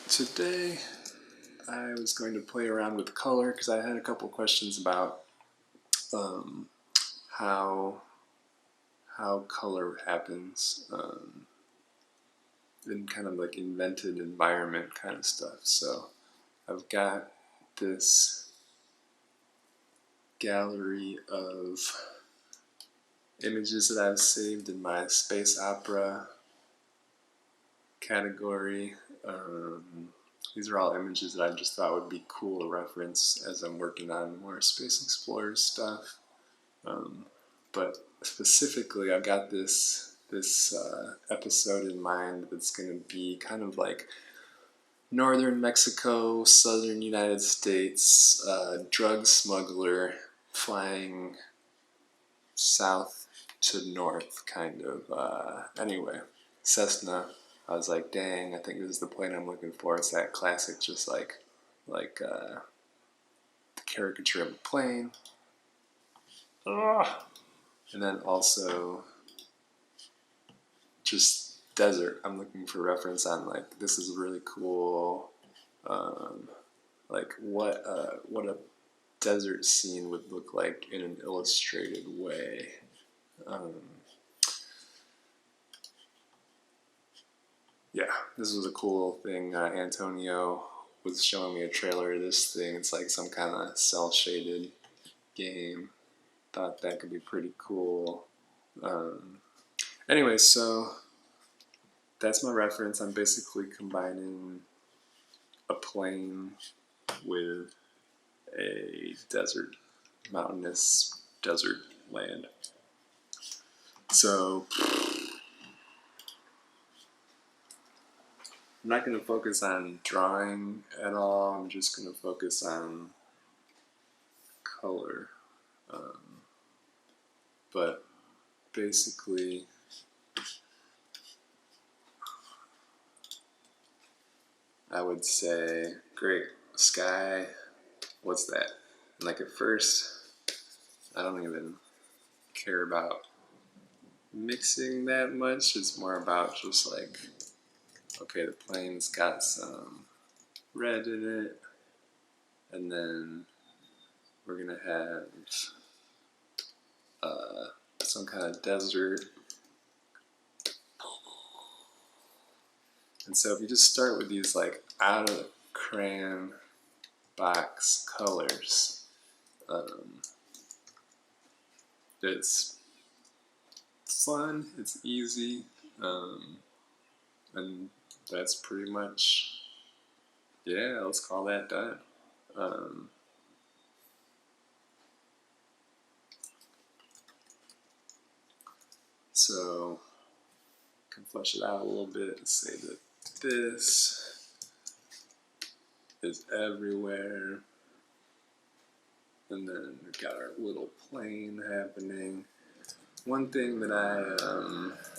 Today I was going to play around with color because I had a couple questions about um, how color happens in kind of like invented environment kind of stuff. So I've got this gallery of images that I've saved in my space opera category. These are all images that I just thought would be cool to reference as I'm working on more Space Explorer stuff. But specifically, I've got this episode in mind that's going to be kind of like northern Mexico, southern United States, drug smuggler flying south to north, kind of. Anyway, Cessna. I was like, dang, I think this is the plane I'm looking for. It's that classic, just like the caricature of a plane. Ugh. And then also just desert. I'm looking for reference on like this is really cool. Like what a desert scene would look like in an illustrated way. Yeah, this was a cool thing. Antonio was showing me a trailer of this thing. It's like some kind of cell shaded game. Thought that could be pretty cool. Anyway, so that's my reference. I'm basically combining a plane with a desert, mountainous desert land. So I'm not going to focus on drawing at all. I'm just going to focus on color. But basically, I would say, great, sky, what's that? And like at first, I don't even care about mixing that much. It's more about just like, okay, the plane's got some red in it, and then we're gonna have some kind of desert. And so if you just start with these like out of the crayon box colors, it's fun, it's easy, and that's pretty much, yeah, let's call that done. So I can flesh it out a little bit and say that this is everywhere. And then we've got our little plane happening. One thing that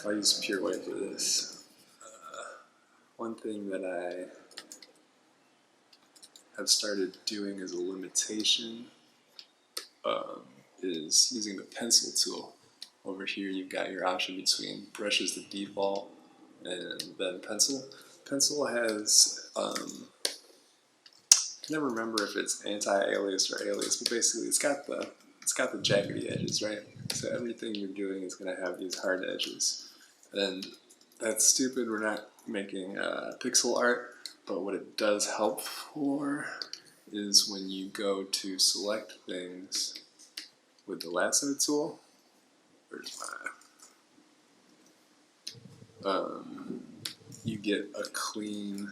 I'll use Pure White for this. One thing that I have started doing as a limitation is using the pencil tool. Over here you've got your option between brush as the default and then pencil. Pencil has, I can never remember if it's anti-alias or alias, but basically it's got the jaggedy edges, right? So everything you're doing is going to have these hard edges. And that's stupid, we're not making pixel art, but what it does help for is when you go to select things with the lasso tool. Where's my... you get a clean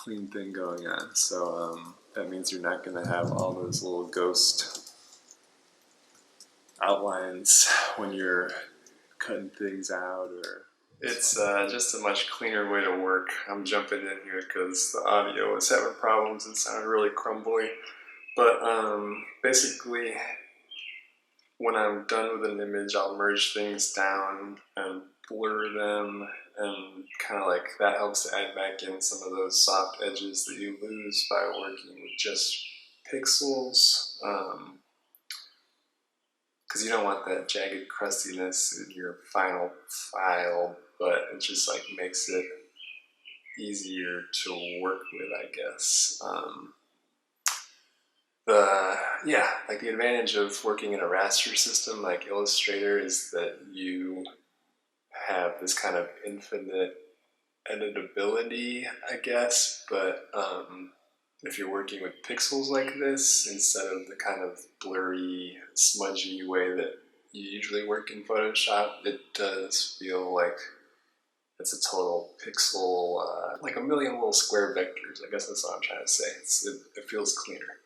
thing going on. So that means you're not going to have all those little ghost outlines when you're cutting things out, or it's just a much cleaner way to work. I'm jumping in here because the audio was having problems. It sounded really crumbly. But basically, when I'm done with an image, I'll merge things down and blur them, and kind of like that helps to add back in some of those soft edges that you lose by working with just pixels. Because you don't want that jagged crustiness in your final file, but it just like makes it easier to work with, I guess. Like the advantage of working in a raster system like Illustrator is that you have this kind of infinite editability, I guess, but if you're working with pixels like this, instead of the kind of blurry, smudgy way that you usually work in Photoshop, it does feel like it's a total pixel, like a million little square vectors. I guess that's what I'm trying to say. It feels cleaner.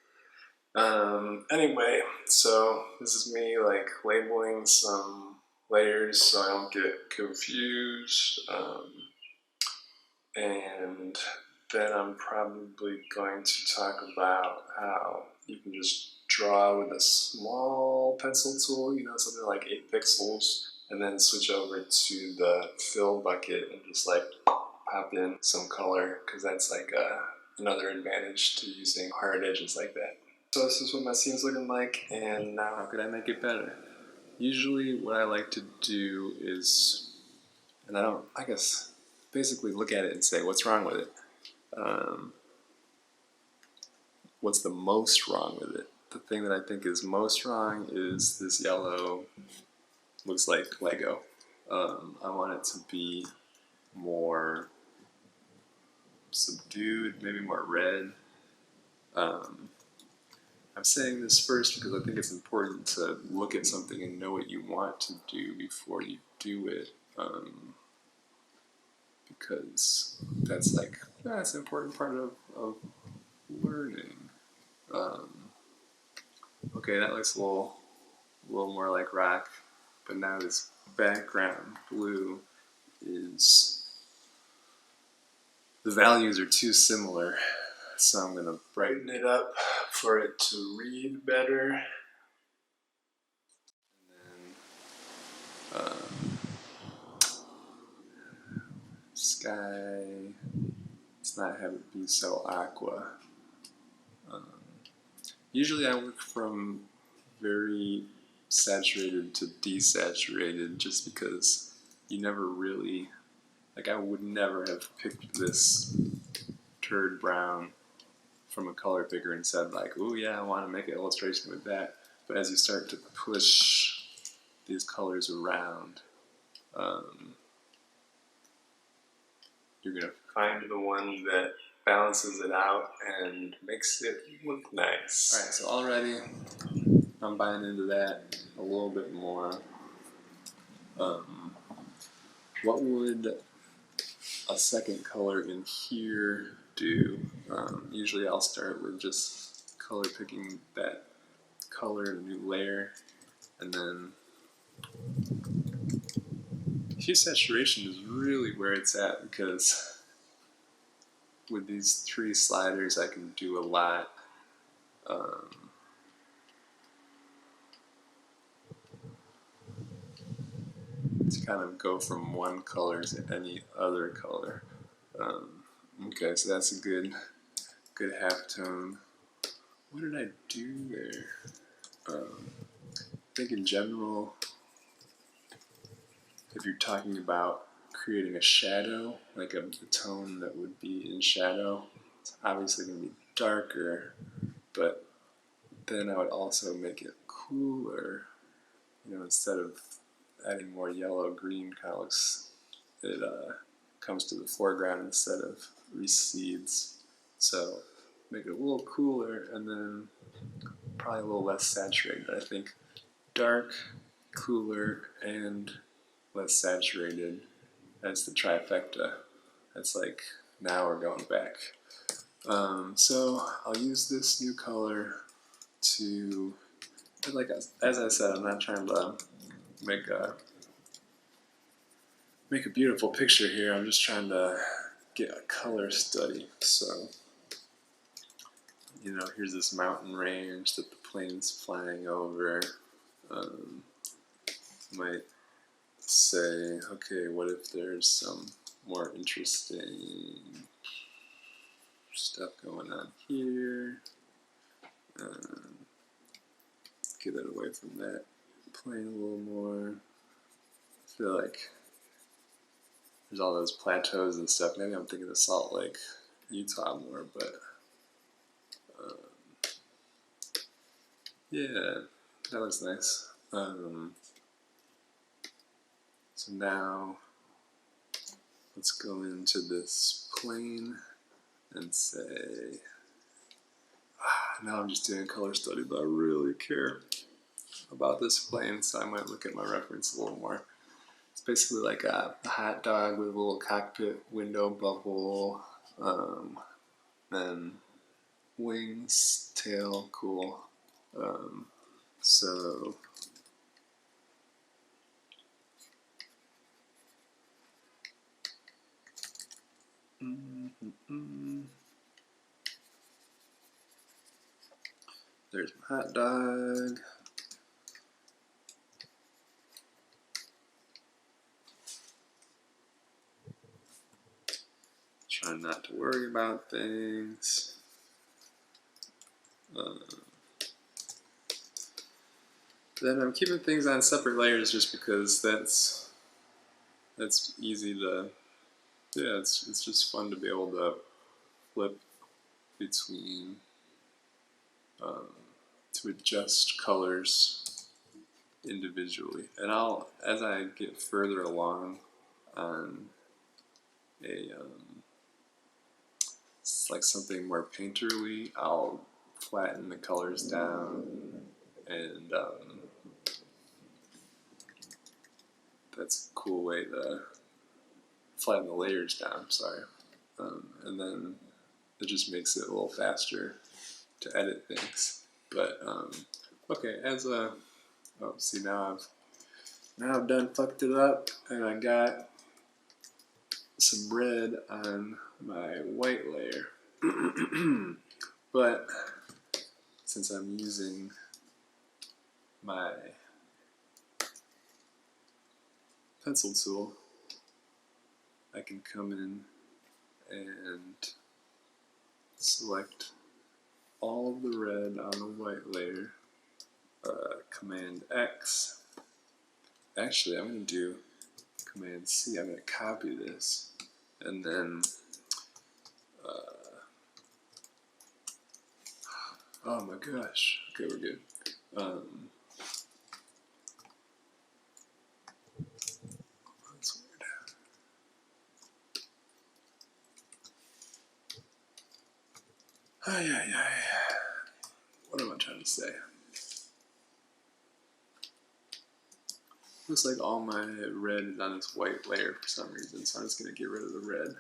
Anyway, so this is me like labeling some layers so I don't get confused. And then I'm probably going to talk about how you can just draw with a small pencil tool, something like 8 pixels, and then switch over to the fill bucket and just like pop in some color, because that's like another advantage to using hard edges like that. So this is what my scene's looking like, and now how could I make it better? Usually what I like to do is, and I guess, basically look at it and say, what's wrong with it? What's the most wrong with it? The thing that I think is most wrong is this yellow, looks like Lego. I want it to be more subdued, maybe more red. I'm saying this first because I think it's important to look at something and know what you want to do before you do it. Because that's an important part of learning. Okay, that looks a little more like rock, but now this background blue is, the values are too similar, so I'm going to brighten it up for it to read better. And then sky, let's not have it be so aqua. Usually I work from very saturated to desaturated just because you never really, I would never have picked this turd brown from a color picker and said like, oh yeah, I want to make an illustration with that. But as you start to push these colors around, you're going to find the one that balances it out and makes it look nice. Alright, so already I'm buying into that a little bit more. What would a second color in here do? Usually I'll start with just color picking that color in a new layer, and then hue saturation is really where it's at, because with these 3 sliders I can do a lot. To kind of go from one color to any other color. Okay, so that's a good halftone. What did I do there? I think in general, if you're talking about creating a shadow, like a tone that would be in shadow, it's obviously going to be darker, but then I would also make it cooler. Instead of adding more yellow, green kind of looks, it comes to the foreground instead of recedes. So make it a little cooler, and then probably a little less saturated. I think dark, cooler, and less saturated as the trifecta. That's like, now we're going back. So I'll use this new color to, as I said, I'm not trying to make a beautiful picture here. I'm just trying to get a color study. So, here's this mountain range that the plane's flying over. Might say, okay, what if there's some more interesting stuff going on here? Get it away from that plane a little more. I feel like there's all those plateaus and stuff. Maybe I'm thinking of Salt Lake, Utah more, but yeah, that was nice. So now let's go into this plane and say, now I'm just doing color study, but I really care about this plane, so I might look at my reference a little more. It's basically like a hot dog with a little cockpit window bubble, then wings, tail, cool. So there's my hot dog. Trying not to worry about things. Then I'm keeping things on separate layers just because that's easy to, yeah, it's just fun to be able to flip between, to adjust colors individually. And I'll, as I get further along on a, it's like something more painterly, I'll flatten the colors down, and that's a cool way to flatten the layers down, sorry. And then it just makes it a little faster to edit things. But okay, as a, oh, see, now I've done fucked it up, and I got some red on my white layer. But since I'm using my pencil tool, I can come in and select all of the red on the white layer, Command X. Actually, I'm going to do Command C. I'm going to copy this, and then, oh my gosh, okay, we're good. That's weird. Ay, ay, ay. What am I trying to say? Looks like all my red is on this white layer for some reason, so I'm just going to get rid of the red.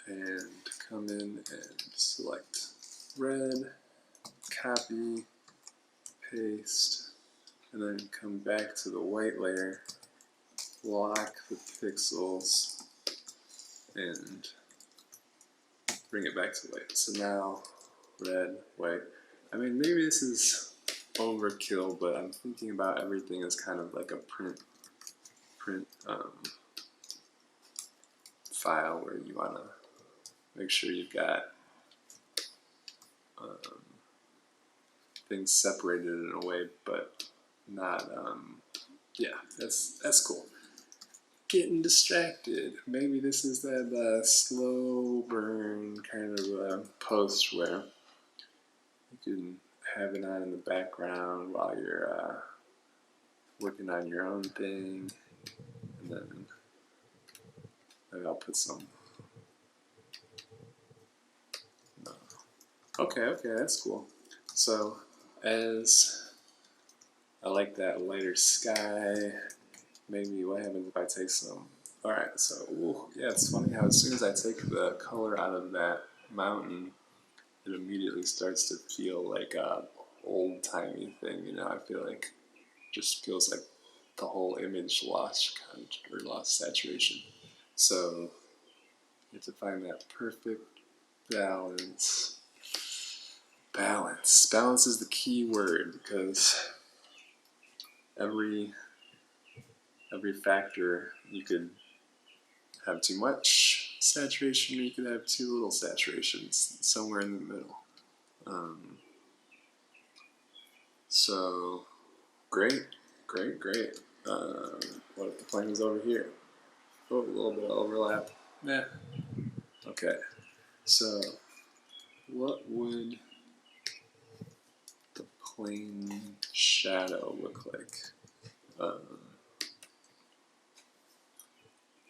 And come in and select red, copy, paste, and then come back to the white layer, lock the pixels, and bring it back to white. So now, red, white. I mean, maybe this is overkill, but I'm thinking about everything as kind of like a print file where you want to make sure you've got things separated in a way, but not, yeah, that's cool. Getting distracted. Maybe this is that slow burn kind of post where you can have it on in the background while you're working on your own thing, and then maybe I'll put some. Okay, that's cool. So as I like that lighter sky, maybe what happens if I take some, alright, so, ooh, yeah, it's funny how as soon as I take the color out of that mountain, it immediately starts to feel like a old-timey thing, you know. I feel like it just feels like the whole image lost saturation. So you have to find that perfect balance. Balance is the key word, because every factor, you could have too much saturation, or you could have too little saturation, somewhere in the middle. So great. What if the plane was over here? Oh, a little bit of overlap. Meh. Okay. So, what would the plane shadow look like?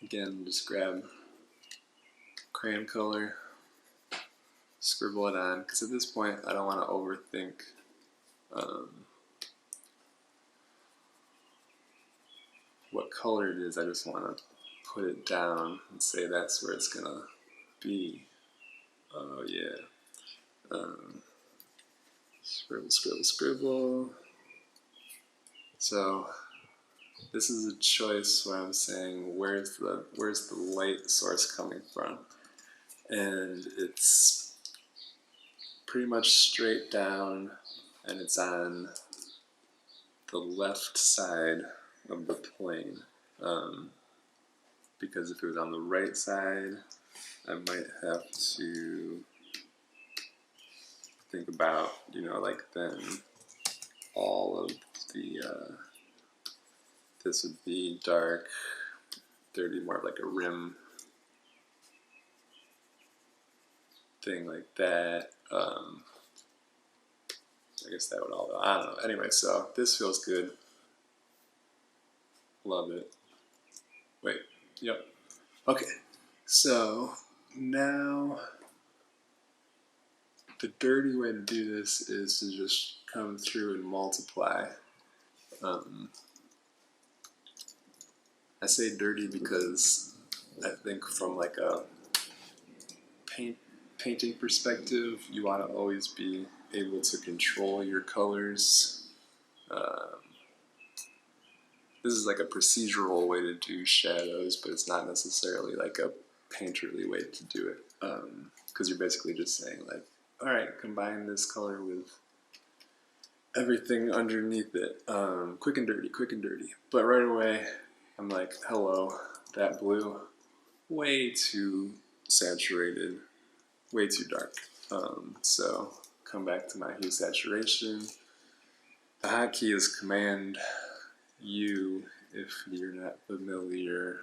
Again, just grab crayon color, scribble it on, because at this point I don't want to overthink what color it is. I just want to put it down and say that's where it's gonna be. Oh yeah. Scribble, scribble, scribble. So this is a choice where I'm saying where's the light source coming from, and it's pretty much straight down, and it's on the left side of the plane. Because if it was on the right side, I might have to think about, like then all of the, this would be dark, there'd be more of like a rim thing like that. I guess that would all, I don't know. Anyway, so this feels good. Love it. Wait, yep. Okay, so now the dirty way to do this is to just come through and multiply. I say dirty because I think from like a painting perspective, you want to always be able to control your colors. This is like a procedural way to do shadows, but it's not necessarily like a painterly way to do it. Because you're basically just saying like, all right, combine this color with everything underneath it. Quick and dirty, quick and dirty. But right away, I'm like, hello, that blue, way too saturated, way too dark. So come back to my hue saturation. The hotkey is Command U if you're not familiar.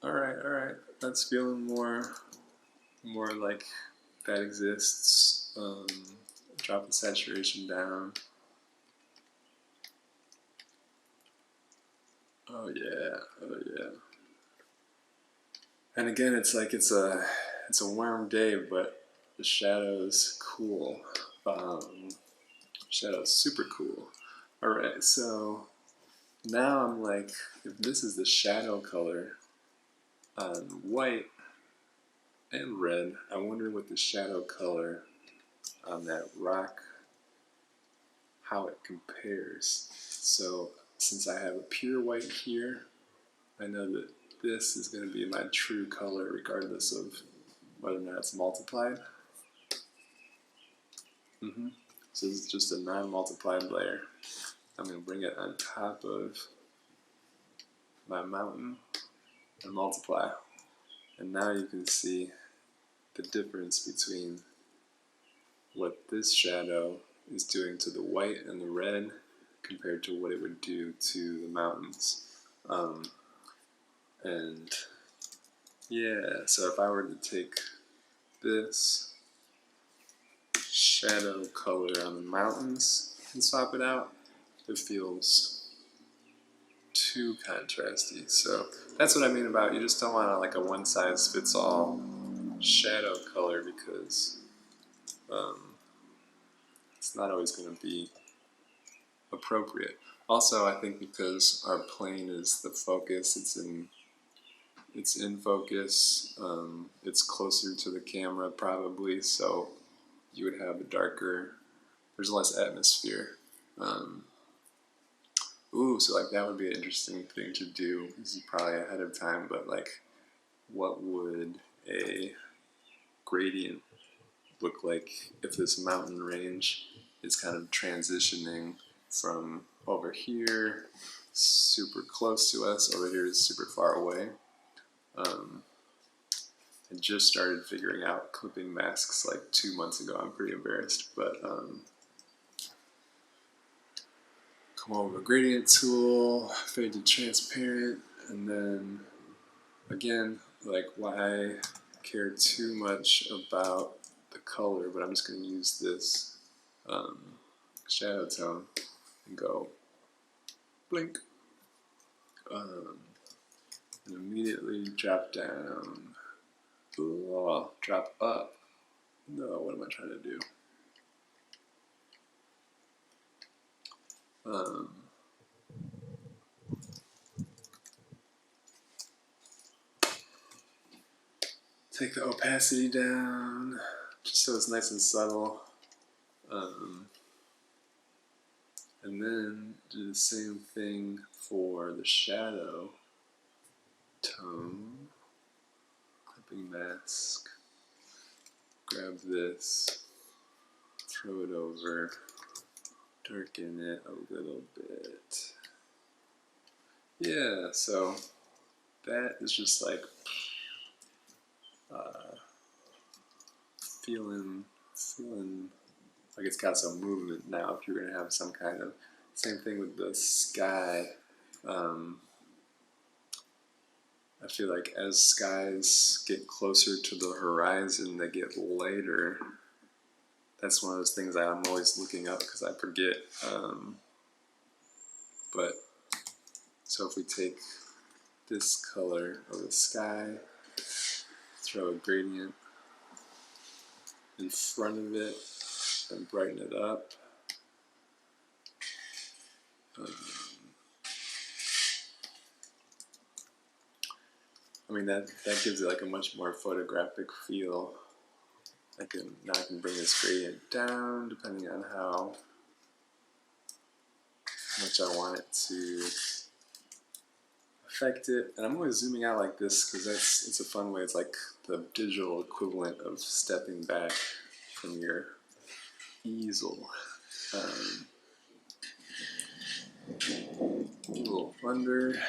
Alright, that's feeling more like that exists. Drop the saturation down. Oh yeah. And again, it's like it's a warm day, but the shadow's cool. Shadow's super cool. Alright, so now I'm like, if this is the shadow color on white and red, I wonder what the shadow color on that rock, how it compares. So since I have a pure white here, I know that this is going to be my true color regardless of whether or not it's multiplied. So this is just a non-multiplied layer. I'm going to bring it on top of my mountain and multiply. And now you can see the difference between what this shadow is doing to the white and the red compared to what it would do to the mountains. And yeah, so if I were to take this shadow color on the mountains and swap it out, it feels too contrasty. So that's what I mean about you just don't want like a one-size-fits-all shadow color because it's not always going to be appropriate. Also, I think because our plane is the focus, it's in focus, it's closer to the camera probably, so you would have a darker, there's less atmosphere. So like that would be an interesting thing to do. This is probably ahead of time, but like what would a gradient look like if this mountain range is kind of transitioning from over here, super close to us, over here is super far away. I just started figuring out clipping masks like 2 months ago. I'm pretty embarrassed, but come over a gradient tool, fade to transparent, and then again, like why care too much about the color, but I'm just going to use this shadow tone and go blink, and immediately drop down, drop up. No, what am I trying to do? Take the opacity down, just so it's nice and subtle. And then do the same thing for the shadow tone. Clipping mask. Grab this, throw it over, darken it a little bit. Yeah, so that is just like feeling like it's got some movement now. If you're going to have some kind of, same thing with the sky. I feel like as skies get closer to the horizon, they get lighter. That's one of those things that I'm always looking up because I forget. But so if we take this color of the sky, throw a gradient in front of it, and brighten it up. I mean that gives it like a much more photographic feel. Now I can bring this gradient down depending on how much I want it to affect it. And I'm always zooming out like this because it's a fun way. It's like the digital equivalent of stepping back from your easel. A little thunder.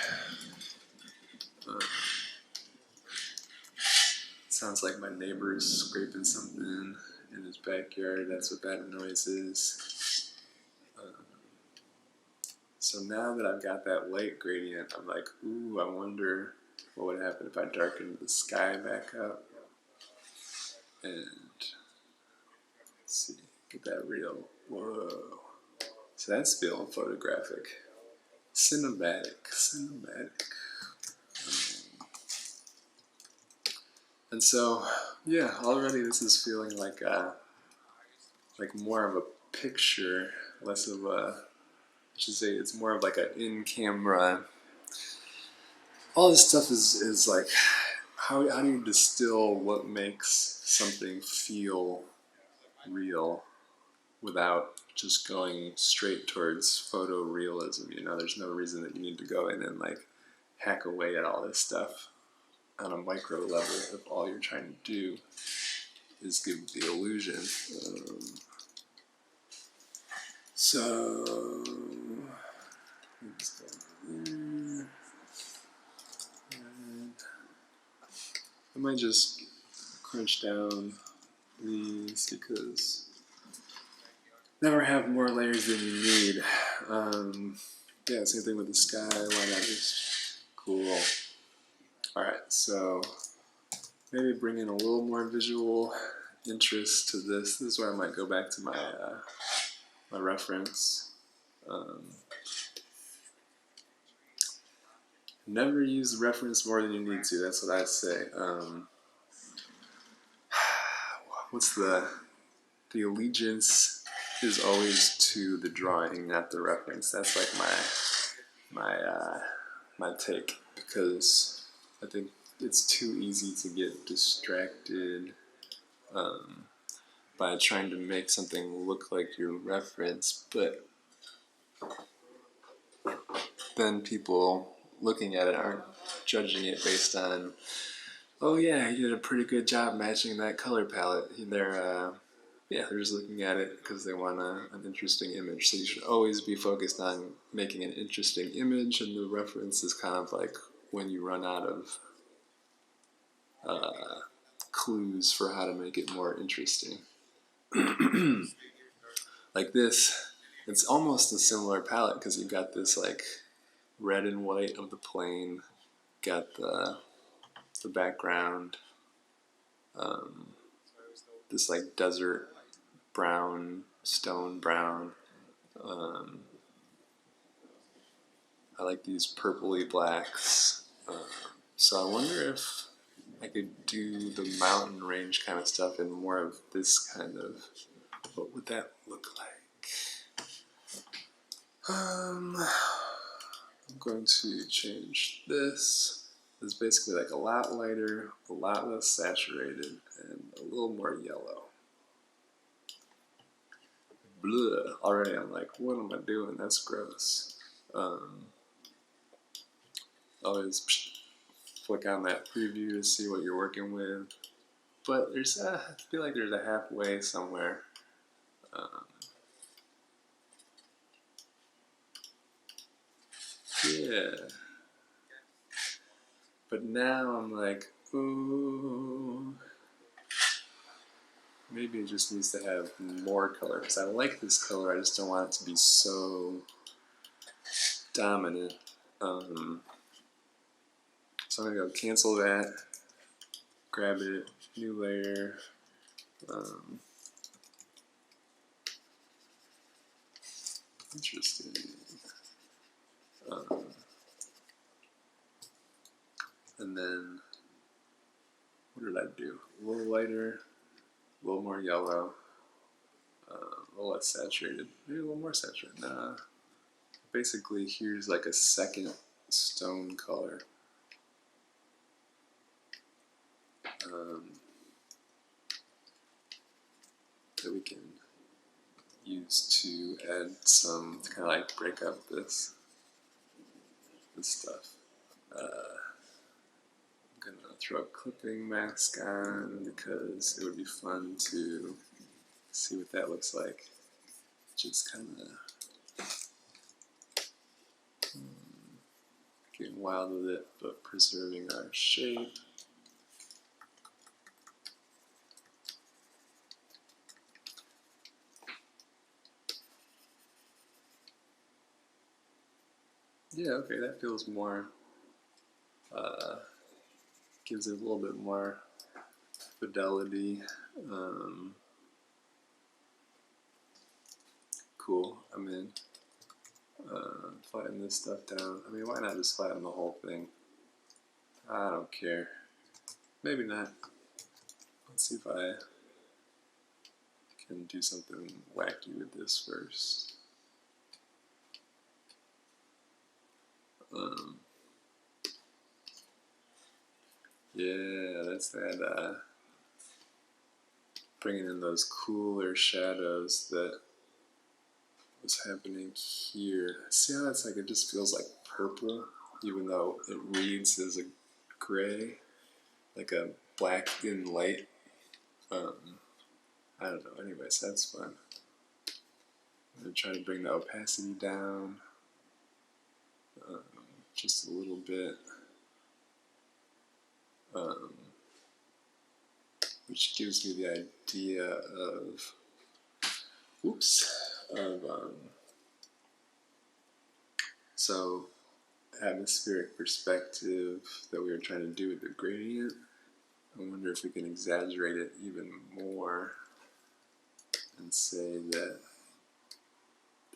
Sounds like my neighbor's scraping something in his backyard. That's what that noise is. So now that I've got that light gradient, I'm like, ooh, I wonder what would happen if I darkened the sky back up. And let's see, get that real. Whoa. So that's feeling photographic. Cinematic. And so, yeah, already this is feeling like more of a picture, less of a, I should say it's more of like an in-camera. All this stuff is like, how do you distill what makes something feel real without just going straight towards photorealism? You know, there's no reason that you need to go in and like hack away at all this stuff on a micro level if all you're trying to do is give the illusion. So I might just crunch down these because never have more layers than you need. Yeah, same thing with the sky. Why not just cool? Alright, so maybe bring in a little more visual interest to this. This is where I might go back to my my reference. Never use the reference more than you need to. That's what I say. What's the allegiance is always to the drawing, not the reference. That's like my take, because I think it's too easy to get distracted by trying to make something look like your reference, but then people looking at it aren't judging it based on, oh yeah, you did a pretty good job matching that color palette. They're just looking at it because they want an interesting image. So you should always be focused on making an interesting image, and the reference is kind of like when you run out of clues for how to make it more interesting. Like this, It's almost a similar palette because you've got this like red and white of the plane, got the background, um, this like desert brown, stone brown. Um, I like these purpley blacks. So I wonder if I could do the mountain range kind of stuff in more of this kind of. What would that look like? I'm going to change this. It's basically like a lot lighter, a lot less saturated, and a little more yellow. Blah. Already I'm like, what am I doing? That's gross. Always flick on that preview to see what you're working with. But there's, I feel like there's a halfway somewhere. Yeah. But now I'm like, ooh, maybe it just needs to have more color. Because I like this color, I just don't want it to be so dominant. So I'm gonna go cancel that, grab it, new layer. Interesting. And then, what did I do? A little lighter, a little more yellow, a little less saturated, maybe a little more saturated. Nah. Basically, here's like a second stone color. That we can use to add some, to kind of like break up this stuff. I'm gonna throw a clipping mask on because it would be fun to see what that looks like. Just kind of getting wild with it, but preserving our shape. Yeah, okay, that feels more, gives it a little bit more fidelity. Cool, I'm in. Flatten this stuff down. I mean, why not just flatten the whole thing? I don't care. Maybe not. Let's see if I can do something wacky with this first. Yeah, that's that, bringing in those cooler shadows that was happening here. See how that's like, it just feels like purple, even though it reads as a gray, like a black and light. I don't know, anyways, that's fun. I'm gonna try to bring the opacity down just a little bit. Which gives me the idea of, so atmospheric perspective that we were trying to do with the gradient. I wonder if we can exaggerate it even more and say that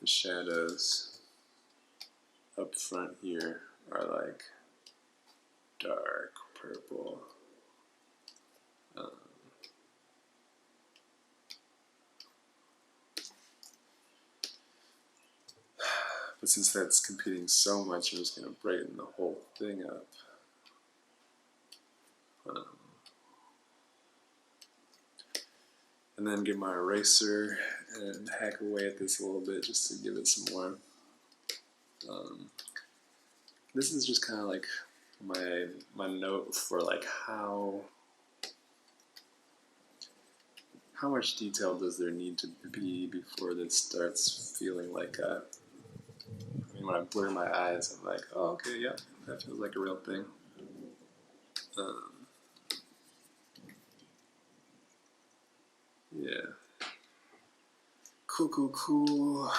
the shadows up front here are like dark purple. But since that's competing so much, I'm just going to brighten the whole thing up. And then get my eraser and hack away at this a little bit just to give it some more. This is just kind of like my note for like how much detail does there need to be before this starts feeling like a, I mean, when I blur my eyes, I'm like, oh, okay, yeah, that feels like a real thing. Yeah. Cool.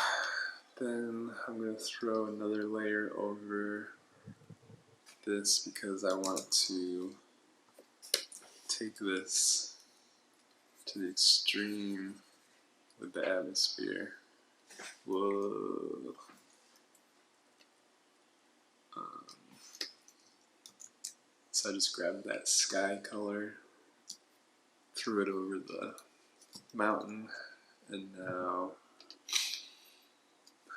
Then I'm going to throw another layer over this because I want to take this to the extreme with the atmosphere. Whoa. So I just grabbed that sky color, threw it over the mountain, and now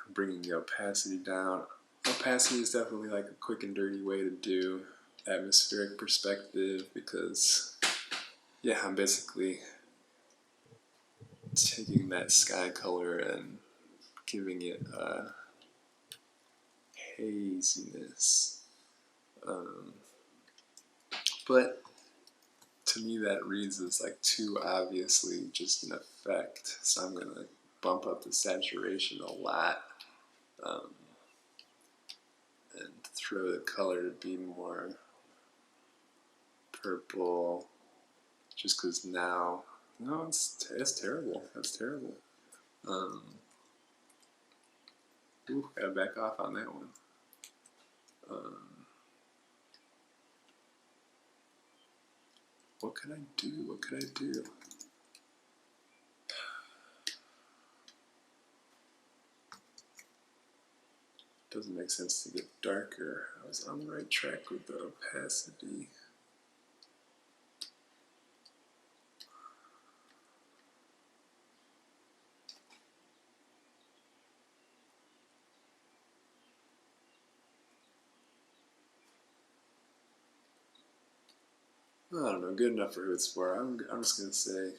I'm bringing the opacity down. Opacity is definitely like a quick and dirty way to do atmospheric perspective because, yeah, I'm basically taking that sky color and giving it a haziness. But to me that reads as like too obviously just an effect, so I'm going to bump up the saturation a lot and throw the color to be more purple, just because now, no, it's terrible. That's terrible. Ooh, gotta back off on that one. What could I do? What could I do? Doesn't make sense to get darker. I was on the right track with the opacity. I don't know, good enough for who it's for. I'm just gonna say,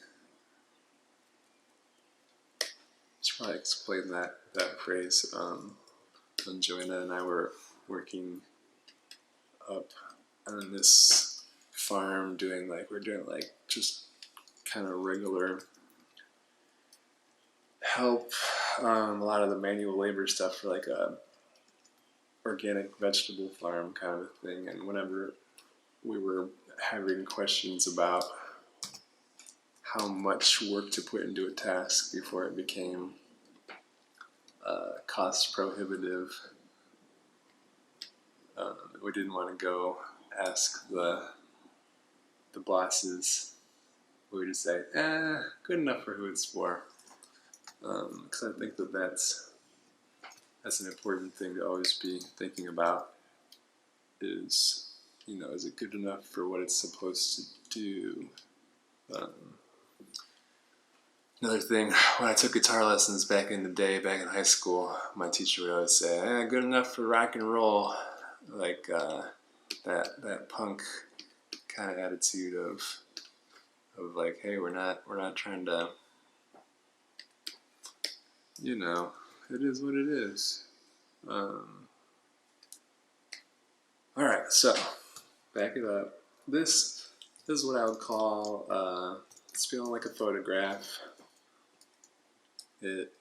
should probably explain that phrase. When Joanna and I were working up on this farm, we're doing like just kind of regular help, a lot of the manual labor stuff for like a organic vegetable farm kind of thing. And whenever we were having questions about how much work to put into a task before it became cost prohibitive, we didn't want to go ask the bosses. We would just say, good enough for who it's for. Because I think that's an important thing to always be thinking about is, is it good enough for what it's supposed to do? Another thing, when I took guitar lessons back in the day, back in high school, my teacher would always say, good enough for rock and roll. Like that punk kind of attitude of like, hey, we're not trying to, it is what it is. Alright, so back it up. This is what I would call it's feeling like a photograph. It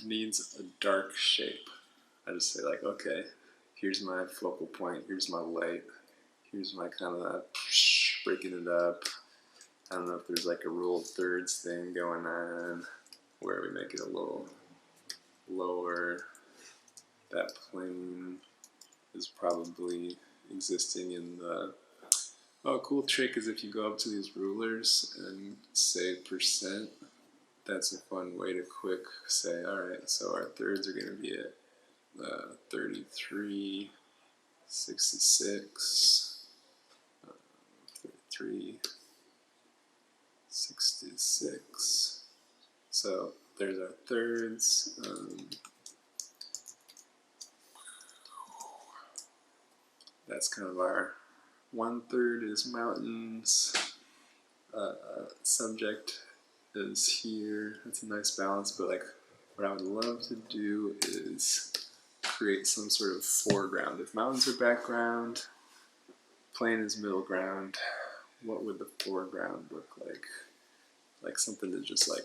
needs a dark shape. I just say like, okay, here's my focal point, here's my light, here's my kind of breaking it up. I don't know if there's like a rule of thirds thing going on where we make it a little lower. That plane is probably existing in the... Oh, a cool trick is if you go up to these rulers and say percent, that's a fun way to quick say, alright, so our thirds are going to be at 33, 66, 33, 66. So there's our thirds. That's kind of our 1/3 is mountains. Subject is here. That's a nice balance, but like what I would love to do is create some sort of foreground. If mountains are background, plain is middle ground, what would the foreground look like? Like something to just like...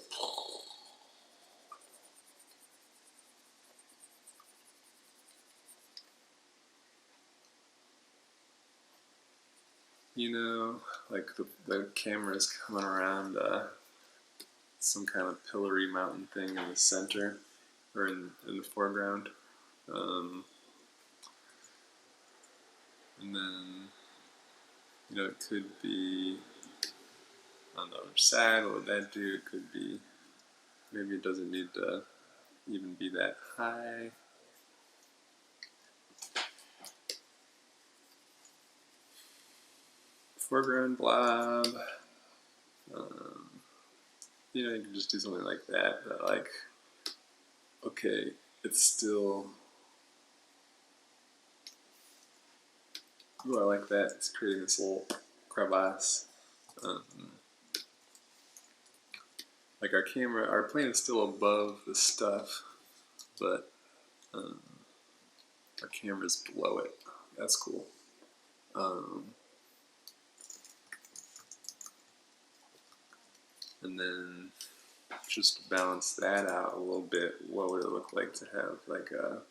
you know, like the camera's coming around some kind of pillory mountain thing in the center or in the foreground. Um, and then, it could be on the other side. What would that do? It could be, maybe it doesn't need to even be that high. Foreground blob. You can just do something like that. That like, okay, it's still. Ooh, I like that. It's creating this little crevasse. Um, like our plane is still above the stuff, but um, our camera's below it. That's cool. And then just to balance that out a little bit, what would it look like to have like a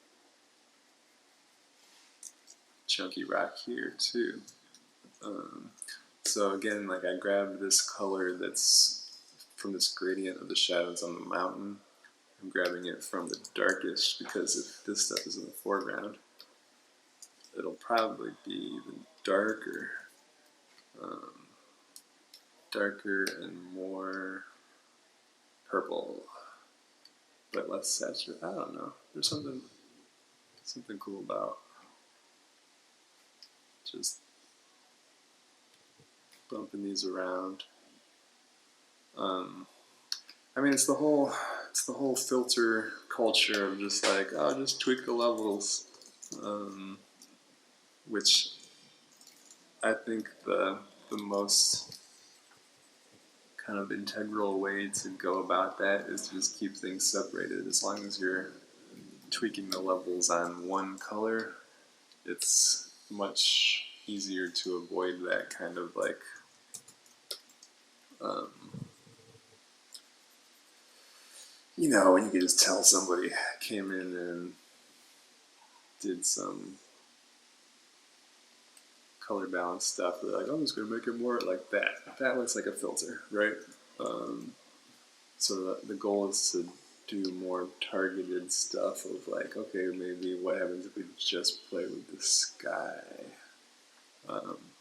chunky rock here too? So again, like I grabbed this color that's from this gradient of the shadows on the mountain. I'm grabbing it from the darkest because if this stuff is in the foreground, it'll probably be even darker, darker and more purple, but less saturated. I don't know. There's something cool about just bumping these around. I mean, it's the whole filter culture of just like, oh, just tweak the levels, which I think the most kind of integral way to go about that is to just keep things separated. As long as you're tweaking the levels on one color, it's much easier to avoid that kind of like when you could just tell somebody came in and did some color balance stuff. They're like, I'm just going to make it more like that. That looks like a filter, right? So the goal is to do more targeted stuff of like, okay, maybe what happens if we just play with the sky?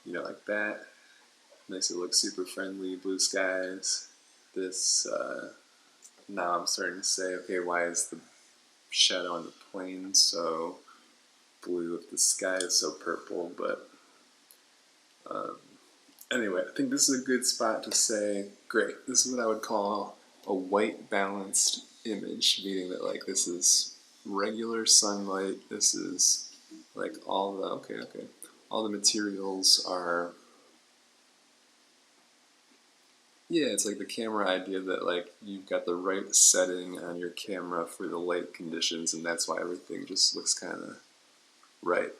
Like that. Makes it look super friendly, blue skies. This, now I'm starting to say, okay, why is the shadow on the plane so blue if the sky is so purple? But anyway, I think this is a good spot to say, great, this is what I would call a white balanced image, meaning that like this is regular sunlight, this is like all the materials are, yeah, it's like the camera idea that like you've got the right setting on your camera for the light conditions, and that's why everything just looks kind of right.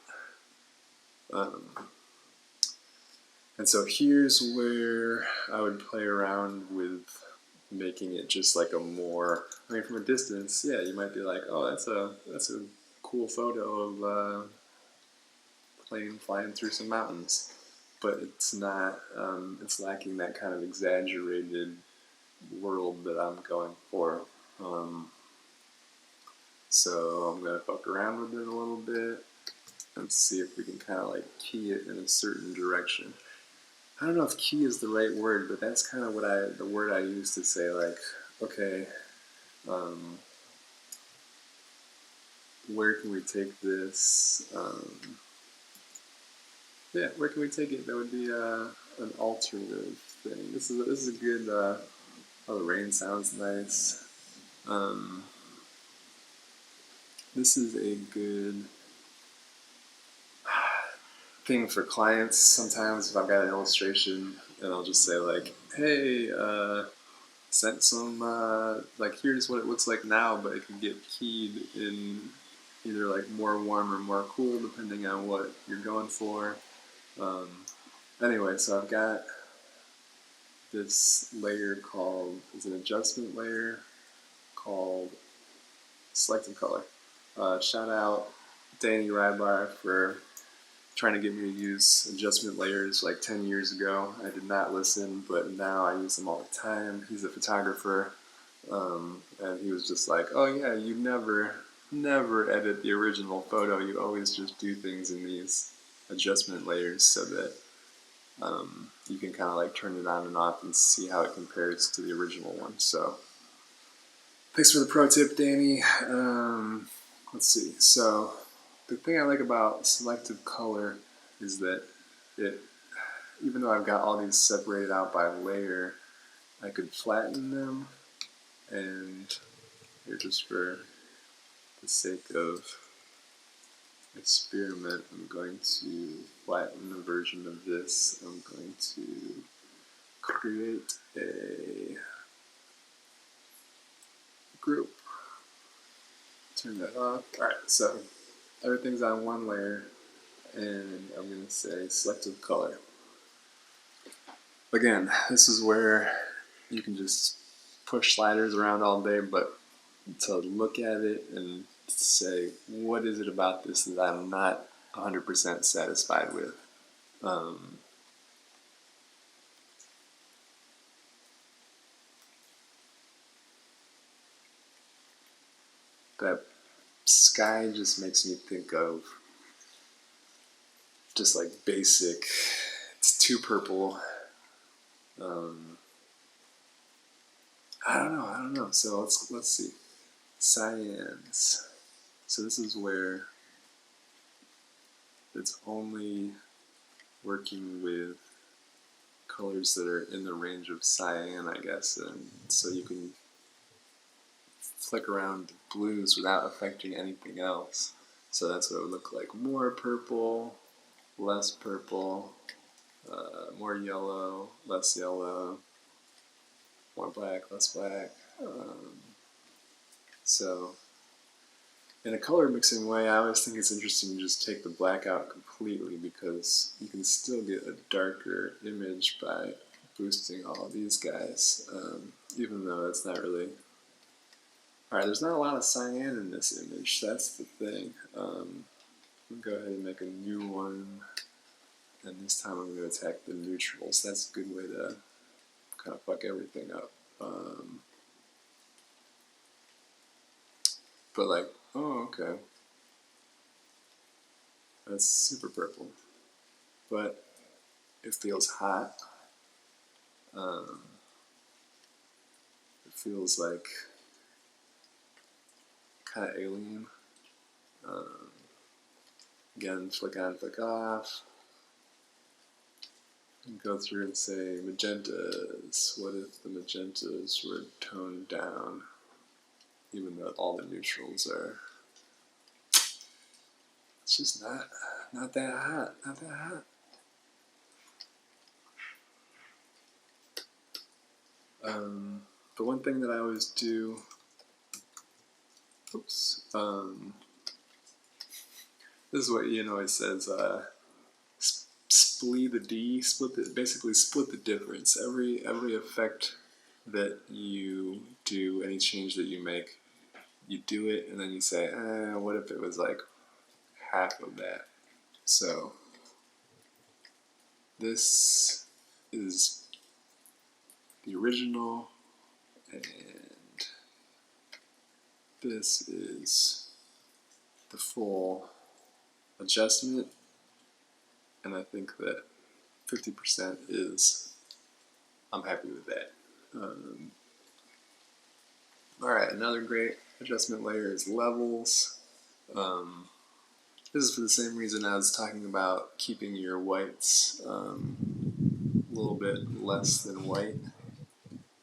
And so here's where I would play around with making it just like a more, I mean, from a distance, yeah, you might be like, oh, that's a cool photo of a plane flying through some mountains. But it's not, it's lacking that kind of exaggerated world that I'm going for. So I'm going to fuck around with it a little bit and see if we can kind of like key it in a certain direction. I don't know if key is the right word, but that's kind of the word I use to say like, okay, where can we take this? Yeah, where can we take it? That would be an alternative thing. This is a good. Oh, the rain sounds nice. This is a good thing for clients. Sometimes if I've got an illustration and I'll just say like, hey, sent some like here's what it looks like now, but it can get keyed in either like more warm or more cool depending on what you're going for. Anyway, so I've got this layer called, is an adjustment layer called selective color. Shout out Danny Rybar for trying to get me to use adjustment layers like 10 years ago. I did not listen, but now I use them all the time. He's a photographer, and he was just like, oh yeah, you never edit the original photo. You always just do things in these adjustment layers so that you can kind of like turn it on and off and see how it compares to the original one. So thanks for the pro tip, Danny. Let's see. So the thing I like about selective color is that it, even though I've got all these separated out by layer, I could flatten them, and here, just for the sake of experiment, I'm going to flatten a version of this. I'm going to create a group. Turn that off. Alright, so everything's on one layer, and I'm going to say selective color. Again, this is where you can just push sliders around all day, but to look at it and say, what is it about this that I'm not 100% satisfied with? That sky just makes me think of just like basic, it's too purple. I don't know. So let's see. Cyans. So this is where it's only working with colors that are in the range of cyan, I guess, and so you can flick around blues without affecting anything else. So that's what it would look like. More purple, less purple, more yellow, less yellow, more black, less black. So in a color mixing way, I always think it's interesting to just take the black out completely, because you can still get a darker image by boosting all of these guys, even though it's not really... Alright, there's not a lot of cyan in this image, that's the thing. I'll go ahead and make a new one, and this time I'm going to attack the neutrals. That's a good way to kind of fuck everything up. But like, oh okay, that's super purple, but it feels hot. It feels like kind of alien. Again, flick on, flick off. And go through and say magentas. What if the magentas were toned down, even though all the neutrals are? It's just not that hot. Not that hot. The one thing that I always do. Oops. This is what Ian always says. Split the D. Basically split the difference. Every effect that you do, any change that you make, you do it, and then you say, what if it was like half of that? So this is the original, and this is the full adjustment, and I think that 50% is, I'm happy with that. Alright, another great adjustment layer is levels. This is for the same reason I was talking about keeping your whites a little bit less than white.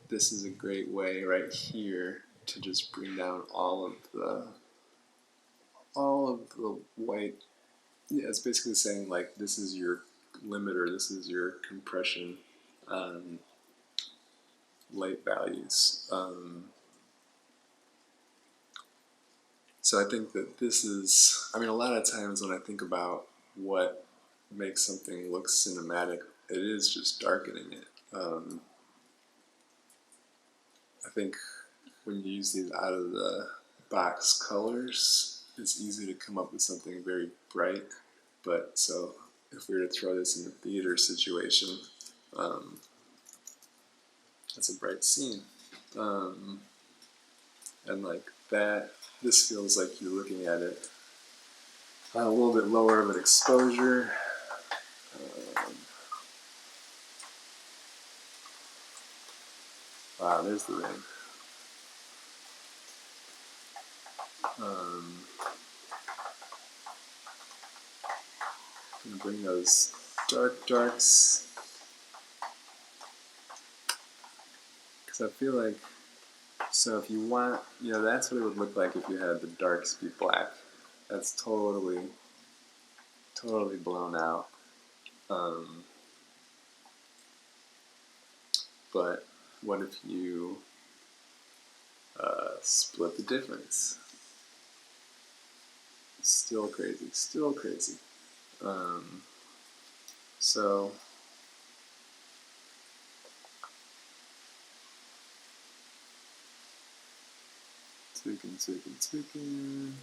This is a great way right here to just bring down all of the white. Yeah, it's basically saying like this is your limiter, this is your compression light values. So I think that this is, I mean, a lot of times when I think about what makes something look cinematic, it is just darkening it. I think when you use these out of the box colors, it's easy to come up with something very bright. But so if we were to throw this in a theater situation, it's a bright scene. And like that, this feels like you're looking at it a little bit lower of an exposure. Wow, there's the ring. Gonna bring those darks, because I feel like, so if you want, that's what it would look like if you had the darks be black. That's totally blown out. But what if you split the difference? Still crazy. So tweaking.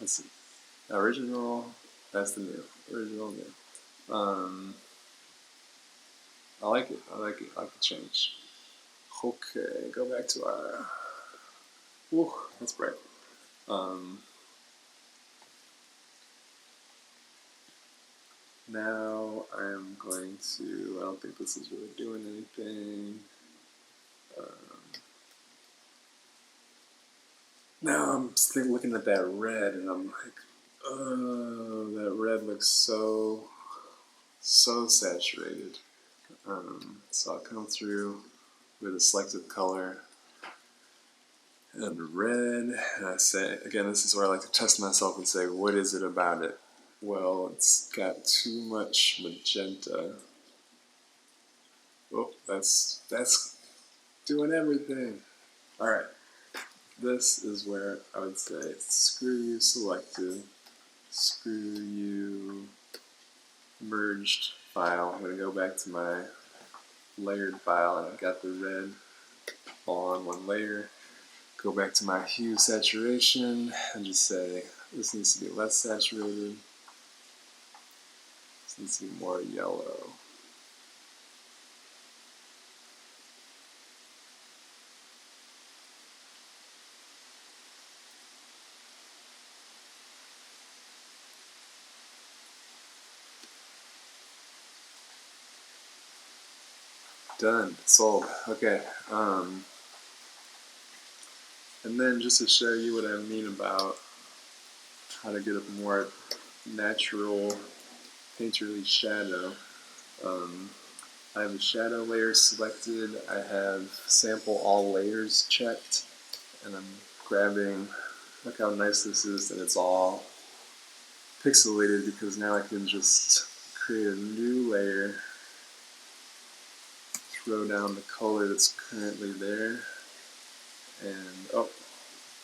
Let's see. Original, that's the new. Original, new. I like it. I like the change. Okay, go back to our. Ooh, that's bright. Now I'm going to. I don't think this is really doing anything. Now I'm still looking at that red, and I'm like, oh, that red looks so saturated. So I'll come through with a selective color and red, and I say, again, this is where I like to test myself and say, what is it about it? Well, it's got too much magenta. Oh, that's doing everything. All right, this is where I would say, screw you selective, screw you merged file. I'm going to go back to my layered file, and I've got the red all on one layer. Go back to my hue saturation and just say, this needs to be less saturated. This needs to be more yellow. Done. Sold. Okay. And then just to show you what I mean about how to get a more natural painterly shadow, I have the shadow layer selected. I have sample all layers checked, and I'm grabbing. Look how nice this is, and it's all pixelated because now I can just create a new layer, throw down the color that's currently there, and oh,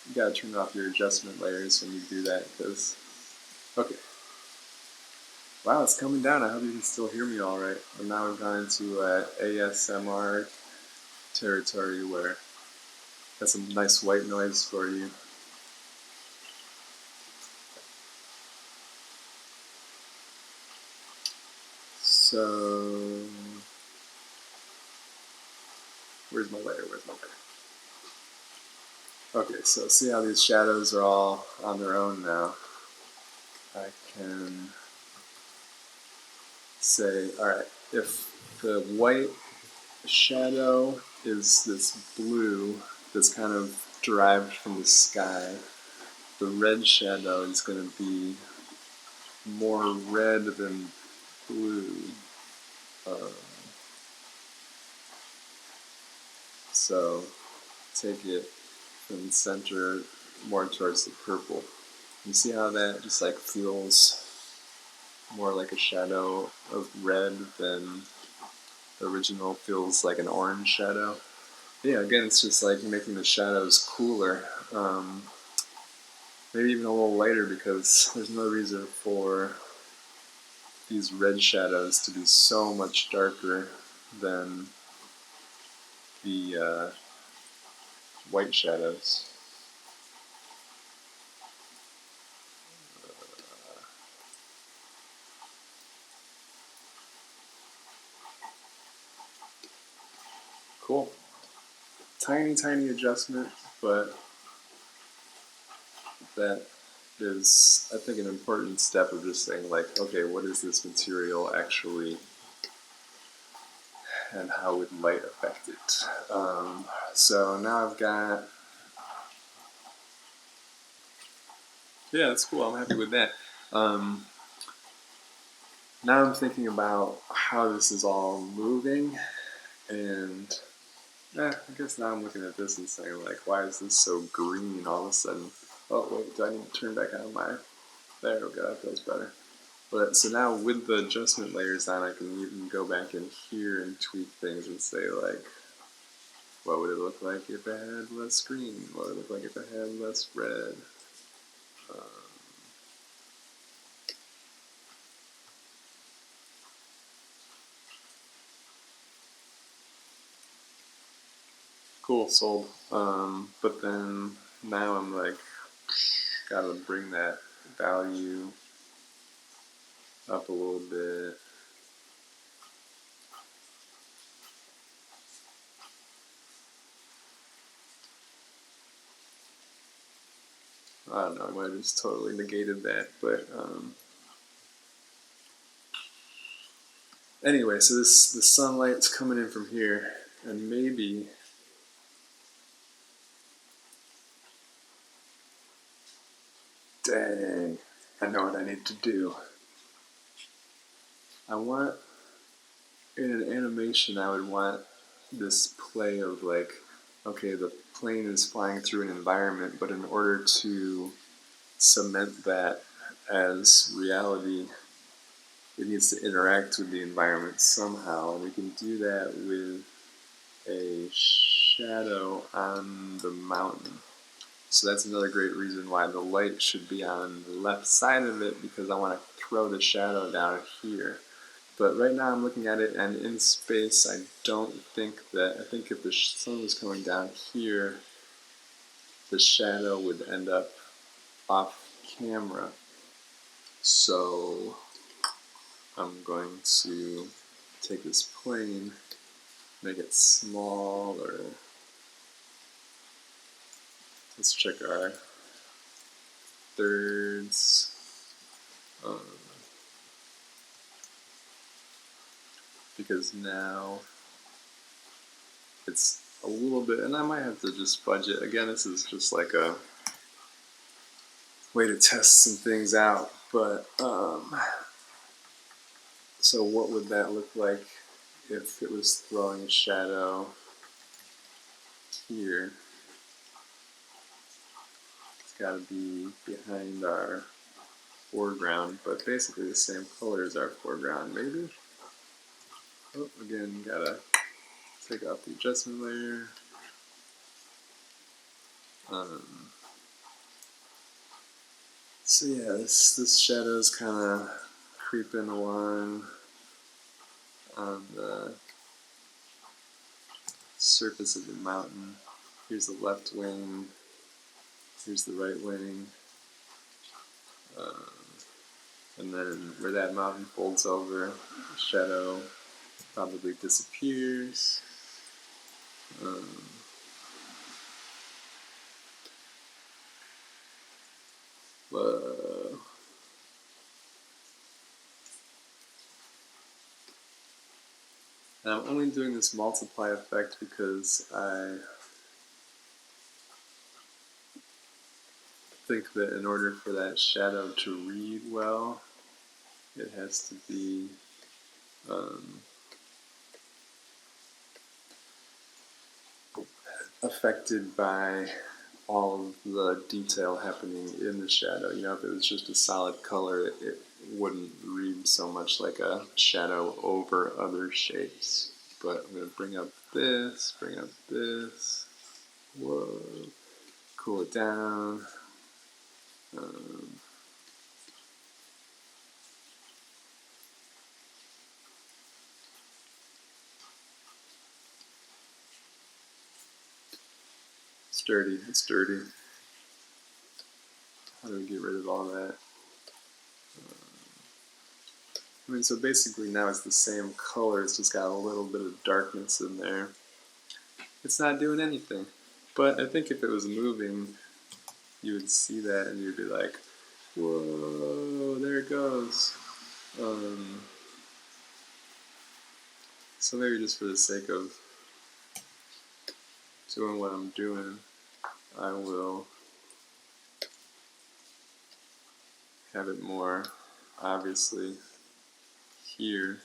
you gotta turn off your adjustment layers when you do that because, okay. Wow, it's coming down. I hope you can still hear me all right. And now we've gone into ASMR territory where that's some nice white noise for you. So, where's my layer? Okay, so see how these shadows are all on their own now. I can say, alright, if the white shadow is this blue that's kind of derived from the sky, the red shadow is going to be more red than blue. So take it from the center more towards the purple. You see how that just like feels more like a shadow of red than the original feels like an orange shadow? Yeah, again, it's just like making the shadows cooler. Maybe even a little lighter because there's no reason for these red shadows to be so much darker than the white shadows. Cool. Tiny adjustment, but that is, I think, an important step of just saying, like, okay, what is this material actually, and how would light affect it? So now I've got, yeah, that's cool. I'm happy with that. Now I'm thinking about how this is all moving, and I guess now I'm looking at this and saying, like, why is this so green all of a sudden? Oh, wait, do I need to turn back on my... There we go, that feels better. But so now with the adjustment layers on, I can even go back in here and tweak things and say, like, what would it look like if it had less green? What would it look like if it had less red? Um, cool, sold. But then now I'm like, gotta bring that value up a little bit. I don't know, I might have just totally negated that, but anyway, so the sunlight's coming in from here, and maybe dang, I know what I need to do. I want, in an animation, I would want this play of, like, okay, the plane is flying through an environment, but in order to cement that as reality, it needs to interact with the environment somehow, and we can do that with a shadow on the mountain. So that's another great reason why the light should be on the left side of it, because I want to throw the shadow down here. But right now I'm looking at it, and in space I don't think that, I think if the sun was coming down here, the shadow would end up off camera. So I'm going to take this plane, make it smaller. Let's check our thirds. Because now it's a little bit, and I might have to just fudge it. Again, this is just like a way to test some things out, but so what would that look like if it was throwing a shadow here? It's got to be behind our foreground, but basically the same color as our foreground, maybe? Oh, again, gotta take off the adjustment layer. So yeah, this shadow's kind of creeping along on the surface of the mountain. Here's the left wing, here's the right wing, and then where that mountain folds over, the shadow probably disappears. Uh, and I'm only doing this multiply effect because I think that in order for that shadow to read well, it has to be affected by all of the detail happening in the shadow. You know, if it was just a solid color, it wouldn't read so much like a shadow over other shapes. But I'm going to bring up this, whoa, cool it down. dirty. It's dirty. How do we get rid of all that? I mean, so basically now it's the same color, it's just got a little bit of darkness in there. It's not doing anything. But I think if it was moving, you would see that and you'd be like, whoa, there it goes. So maybe just for the sake of doing what I'm doing, I will have it more obviously here.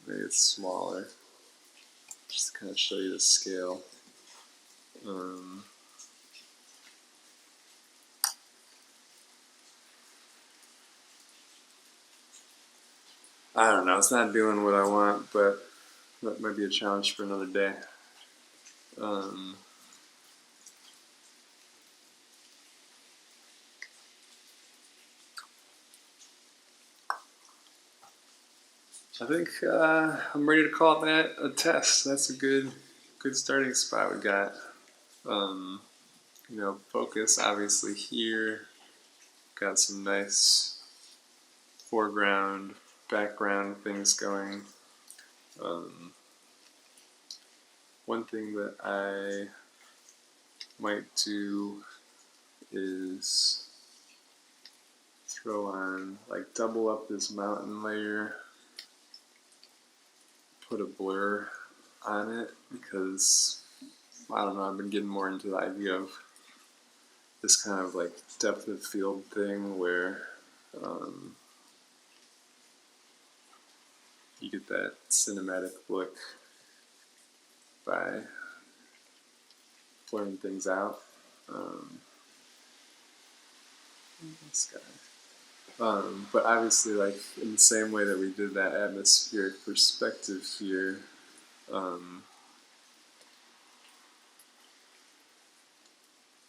Maybe it's smaller, just to kind of show you the scale. I don't know, it's not doing what I want, but that might be a challenge for another day. I think I'm ready to call that a test. That's a good starting spot. We got, focus obviously here. Got some nice foreground, background things going. One thing that I might do is throw on, like, double up this mountain layer, put a blur on it, because I don't know, I've been getting more into the idea of this kind of like depth of field thing where you get that cinematic look by blurring things out. This guy. But obviously, like in the same way that we did that atmospheric perspective here,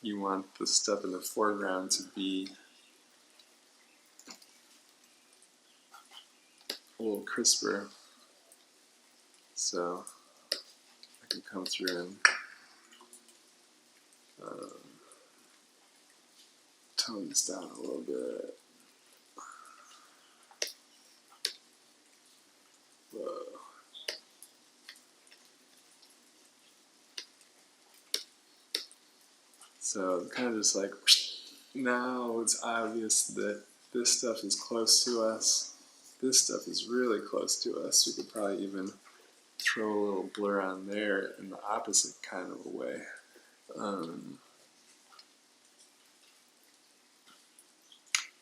you want the stuff in the foreground to be a little crisper. So I can come through and tone this down a little bit. Whoa. So kind of just like, now it's obvious that this stuff is close to us. This stuff is really close to us. We could probably even throw a little blur on there in the opposite kind of a way.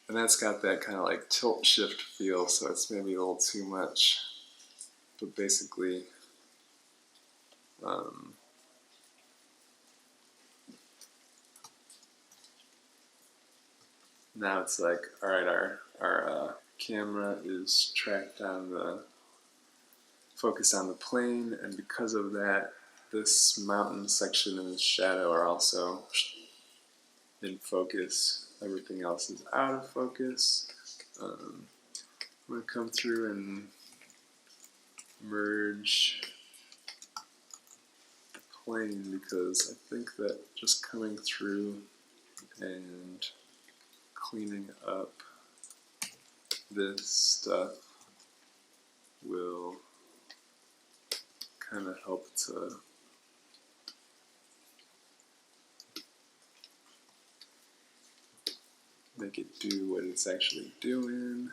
And that's got that kind of like tilt shift feel, so it's maybe a little too much. But basically, now it's like, all right, our camera is tracked on focused on the plane, and because of that, this mountain section and the shadow are also in focus. Everything else is out of focus. I'm going to come through and merge the plane, because I think that just coming through and cleaning up this stuff will kind of help to make it do what it's actually doing.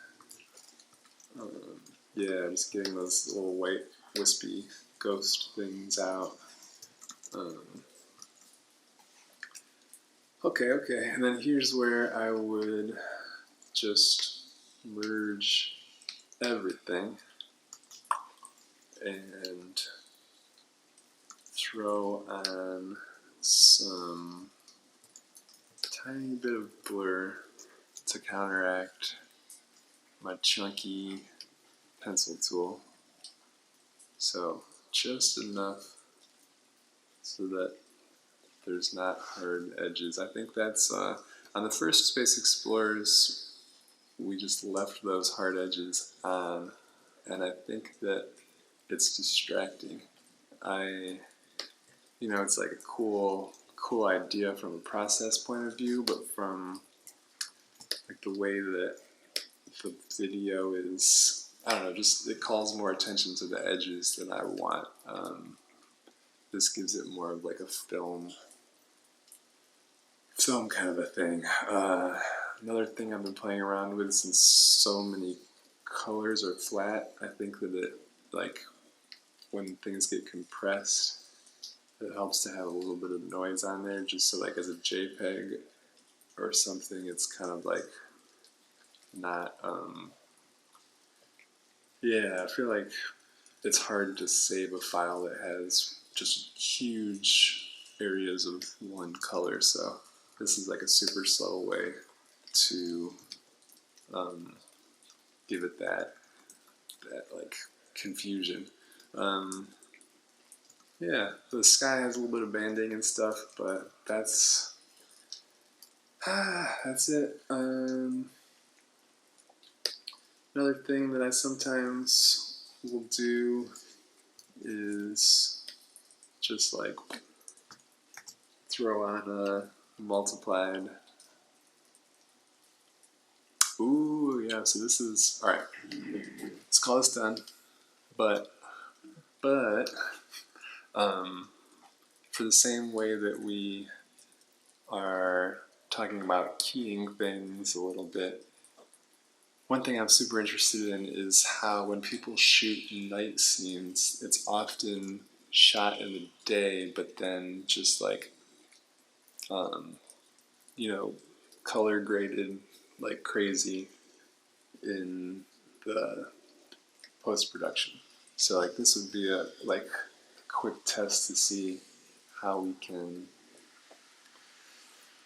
Yeah, just getting those little white wispy ghost things out. Okay, and then here's where I would just merge everything and throw on some tiny bit of blur to counteract my chunky pencil tool. So just enough so that there's not hard edges. I think that's, on the first Space Explorers, we just left those hard edges on, and I think that it's distracting. It's like a cool cool idea from a process point of view, but from like the way that the video is, I don't know, just it calls more attention to the edges than I want. This gives it more of like a film kind of a thing. Another thing I've been playing around with, since so many colors are flat, I think that it, like, when things get compressed, it helps to have a little bit of noise on there, just so like as a JPEG or something, it's kind of like not, yeah, I feel like it's hard to save a file that has just huge areas of one color, so this is like a super subtle way to give it that like confusion. Yeah, the sky has a little bit of banding and stuff, but that's it. Another thing that I sometimes will do is just like throw on a multiplied. Ooh, yeah, so this is, alright, let's call this done, but, for the same way that we are talking about keying things a little bit, one thing I'm super interested in is how when people shoot night scenes, it's often shot in the day, but then just like, you know, color graded like crazy in the post-production. So like this would be a like quick test to see how we can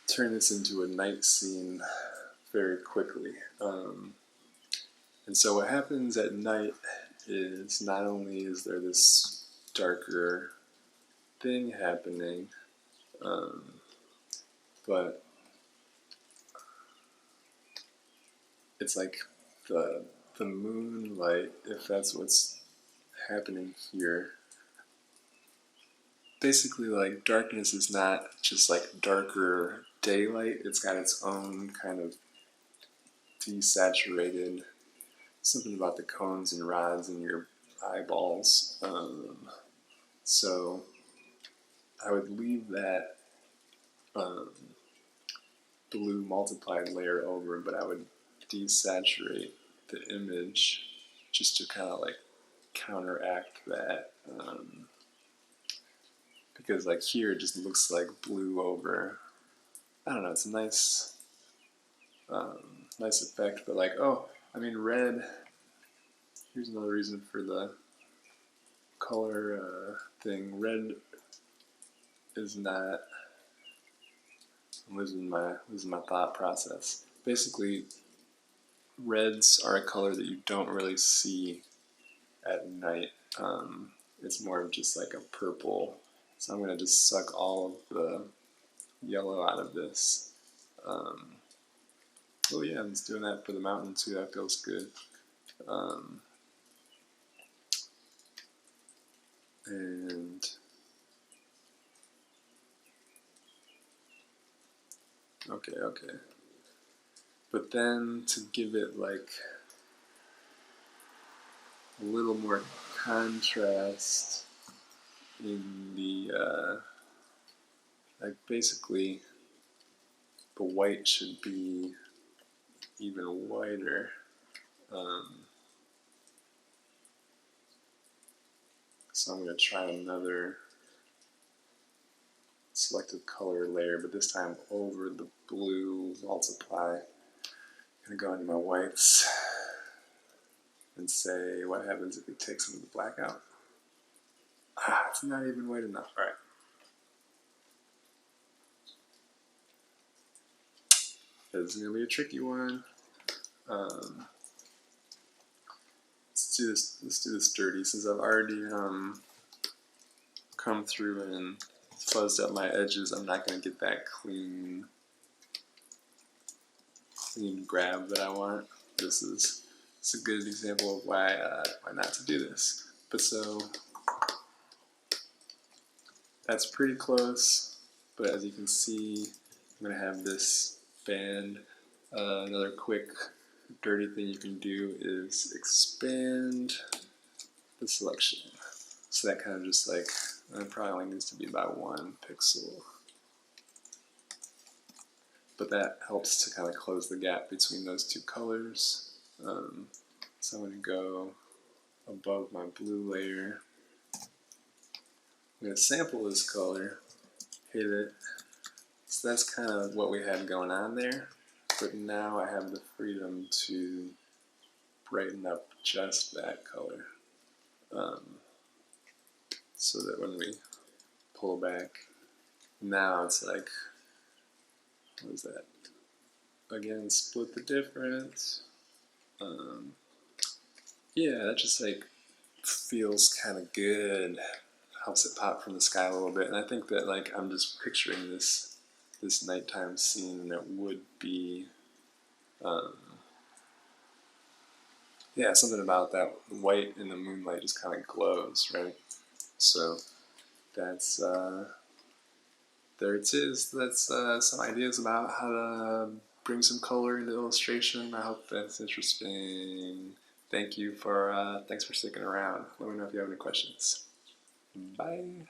turn this into a night scene very quickly. And so what happens at night is not only is there this darker thing happening, but it's like the moonlight, if that's what's happening here. Basically, like, darkness is not just like darker daylight, it's got its own kind of desaturated, something about the cones and rods in your eyeballs. So I would leave that blue multiplied layer over, but I would desaturate the image just to kind of like counteract that. Because like here it just looks like blue over, I don't know, it's a nice nice effect, but like, oh, I mean red, here's another reason for the color thing. Red is not, I'm losing my thought process. Basically, reds are a color that you don't really see at night. It's more of just like a purple. So I'm going to just suck all of the yellow out of this. Oh yeah, I'm just doing that for the mountain too. That feels good. And okay. But then to give it like a little more contrast in the like basically the white should be even whiter. So I'm going to try another selective color layer, but this time over the blue multiply. I'm going to go into my whites and say, what happens if we take some of the black out? It's not even white enough. All right. This is going to be a tricky one. Let's do this dirty, since I've already come through and fuzzed up my edges. I'm not going to get that clean grab that I want. This is a good example of why not to do this. But so that's pretty close. but as you can see, I'm going to have this band. Another quick dirty thing you can do is expand the selection. So that kind of just like, it probably only needs to be about 1 pixel. But that helps to kind of close the gap between those two colors. So I'm going to go above my blue layer. I'm going to sample this color, hit it. So that's kind of what we had going on there. But now I have the freedom to brighten up just that color. So that when we pull back, now it's like, what is that? Again, split the difference. Yeah, that just like feels kind of good. Helps it pop from the sky a little bit. And I think that like I'm just picturing this nighttime scene that would be, yeah, something about that white in the moonlight just kind of glows, right? So that's there it is. That's some ideas about how to bring some color into illustration. I hope that's interesting. Thanks for sticking around. Let me know if you have any questions. Bye.